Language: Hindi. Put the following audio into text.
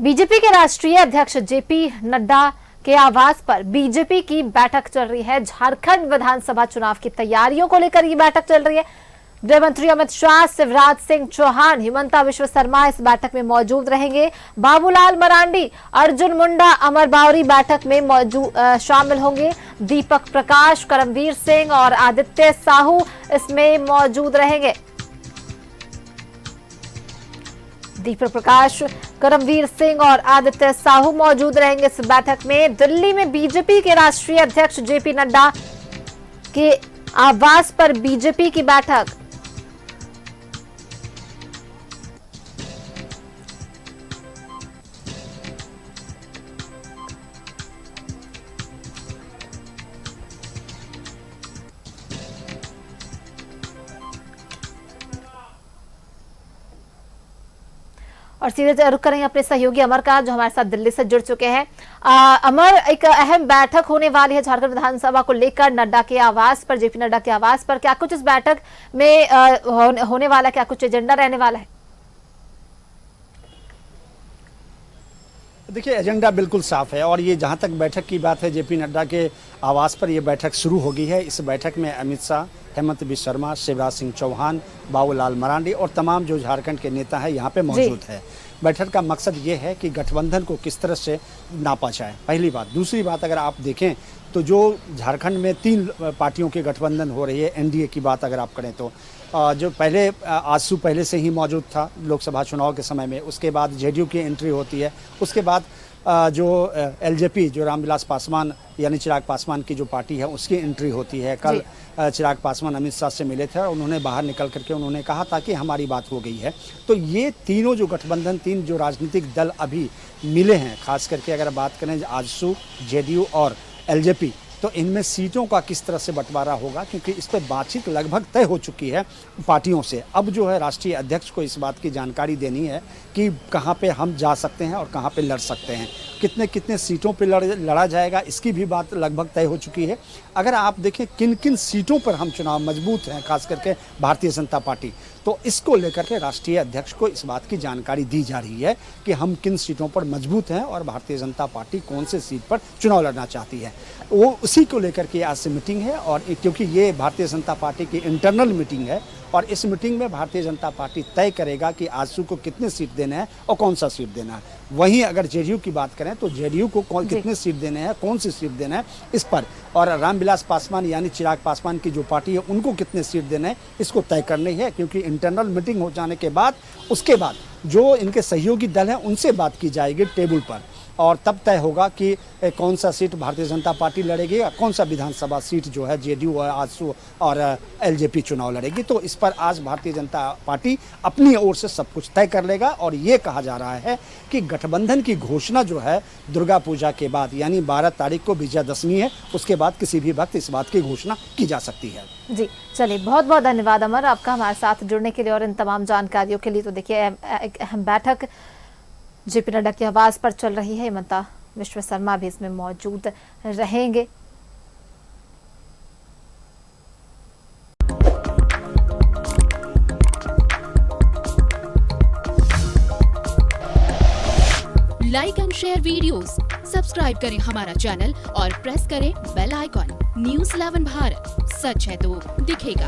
बीजेपी के राष्ट्रीय अध्यक्ष जेपी नड्डा के आवास पर बीजेपी की बैठक चल रही है। झारखंड विधानसभा चुनाव की तैयारियों को लेकर ये बैठक चल रही है। गृह मंत्री अमित शाह, शिवराज सिंह चौहान, हिमंता विश्व शर्मा इस बैठक में मौजूद रहेंगे। बाबूलाल मरांडी, अर्जुन मुंडा, अमर बावरी बैठक में शामिल होंगे। दीपक प्रकाश, करमवीर सिंह और आदित्य साहू इसमें मौजूद रहेंगे। दीपक प्रकाश, करमवीर सिंह और आदित्य साहू मौजूद रहेंगे इस बैठक में। दिल्ली में बीजेपी के राष्ट्रीय अध्यक्ष जेपी नड्डा के आवास पर बीजेपी की बैठक। और सीधे रुक करेंगे अपने सहयोगी अमर का, जो हमारे साथ दिल्ली से जुड़ चुके हैं। अमर, एक अहम बैठक होने वाली है झारखंड विधानसभा को लेकर नड्डा के आवास पर, जेपी नड्डा के आवास पर। क्या कुछ इस बैठक में होने वाला है, क्या कुछ एजेंडा रहने वाला है? देखिए, एजेंडा बिल्कुल साफ है और ये जहां तक बैठक की बात है, जेपी नड्डा के आवास पर ये बैठक शुरू हो गई है। इस बैठक में अमित शाह, हेमंत बिश्व शर्मा, शिवराज सिंह चौहान, बाबूलाल मरांडी और तमाम जो झारखंड के नेता हैं यहाँ पे मौजूद है। बैठक का मकसद ये है कि गठबंधन को किस तरह से नापा जाए, पहली बात। दूसरी बात, अगर आप देखें तो जो झारखंड में 3 पार्टियों के गठबंधन हो रही है, एनडीए की बात अगर आप करें तो जो पहले आजसू पहले से ही मौजूद था लोकसभा चुनाव के समय में, उसके बाद जेडीयू की एंट्री होती है, उसके बाद जो एलजेपी जो रामविलास पासवान यानी चिराग पासवान की जो पार्टी है उसकी एंट्री होती है। कल चिराग पासवान अमित शाह से मिले थे और उन्होंने बाहर निकल करके उन्होंने कहा था कि हमारी बात हो गई है। तो ये तीनों जो गठबंधन, 3 जो राजनीतिक दल अभी मिले हैं, खास करके अगर बात करें आजसू, जेडीयू और एलजेपी, तो इनमें सीटों का किस तरह से बंटवारा होगा, क्योंकि इस पर बातचीत लगभग तय हो चुकी है पार्टियों से। अब जो है राष्ट्रीय अध्यक्ष को इस बात की जानकारी देनी है कि कहां पे हम जा सकते हैं और कहां पे लड़ सकते हैं, कितने कितने सीटों पे लड़ा जाएगा, इसकी भी बात लगभग तय हो चुकी है। अगर आप देखें किन किन सीटों पर हम चुनाव मजबूत हैं, खास करके भारतीय जनता पार्टी, तो इसको लेकर के राष्ट्रीय अध्यक्ष को इस बात की जानकारी दी जा रही है कि हम किन सीटों पर मजबूत हैं और भारतीय जनता पार्टी कौन से सीट पर चुनाव लड़ना चाहती है। वो उसी को लेकर के आज से मीटिंग है। और क्योंकि ये भारतीय जनता पार्टी की इंटरनल मीटिंग है और इस मीटिंग में भारतीय जनता पार्टी तय करेगा कि आजसू को कितने सीट देना है और कौन सा सीट देना है। वहीं अगर जेडीयू की बात करें तो जेडीयू को कितने सीट देने हैं, कौन सी सीट देना है, इस पर, और रामविलास पासवान यानी चिराग पासवान की जो पार्टी है उनको कितने सीट देना है, इसको तय करनी है। क्योंकि इंटरनल मीटिंग हो जाने के बाद उसके बाद जो इनके सहयोगी दल हैं उनसे बात की जाएगी टेबल पर, और तब तय होगा कि कौन सा सीट भारतीय जनता पार्टी लड़ेगी और कौन सा विधानसभा सीट जो है जेडीयू, आजसू और एलजेपी चुनाव लड़ेगी। तो इस पर आज भारतीय जनता पार्टी अपनी ओर से सब कुछ तय कर लेगा। और ये कहा जा रहा है कि गठबंधन की घोषणा जो है दुर्गा पूजा के बाद, यानी 12 तारीख को विजयादशमी है, उसके बाद किसी भी वक्त इस बात की घोषणा की जा सकती है। जी, चलिए, बहुत बहुत धन्यवाद अमर आपका हमारे साथ जुड़ने के लिए और इन तमाम जानकारियों के लिए। तो देखिए, एक अहम बैठक जेपी नड्डा के आवास पर चल रही है। हिमंता विश्व शर्मा भी इसमें मौजूद रहेंगे। Like and share videos, subscribe करें हमारा चैनल और प्रेस करें बेल आइकॉन। न्यूज़ 11 भारत, सच है तो दिखेगा।